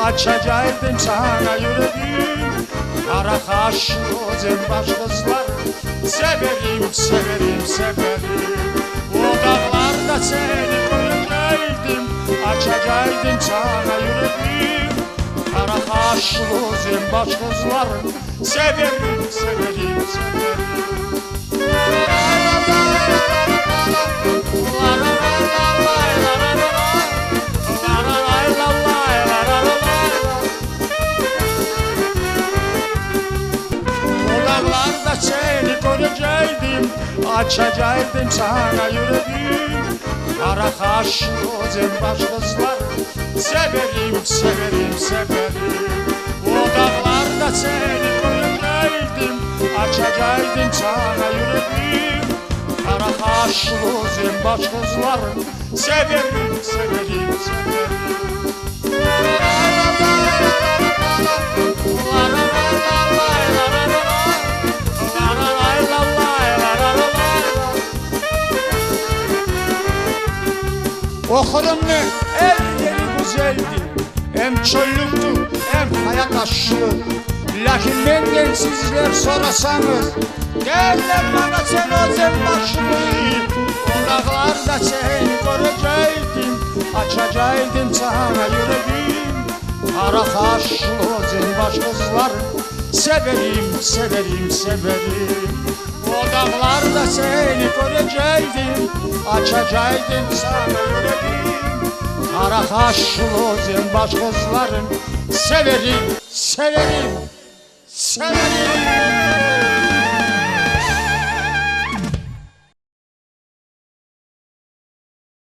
açacaktım sana yüreğim. Kara kaşlı zembaş kızlar, severim, severim, severim. O dağlarda seni görecektim, açacaktım sana yüreğim. Kara kaşlı zembaş kızlar, severim, severim, severim. Seni görecektim, açacaktım sana yüreğim. Kara kaşlı zembaş kızlar, severim, severim, severim. O dağlarda seni görecektim, açacaktım sana yüreğim. Kara kaşlı zembaş kızlar, severim, severim, severim. Okudum ne her yeri güzeldi, hem çöllüktü hem hayat aşkı. Lakin benden sizler sorasanız, derler bana sen o zembaşını. O dağlarda seni görecektim, açacaktım sana yüreğim. Kara kaşlı zembaş kızlar, severim, severim, severim. O dağlarda seni görecektim, açacaktım sana yüreğim. Kara kaşlı zembaş kızların, severim, severim, severim.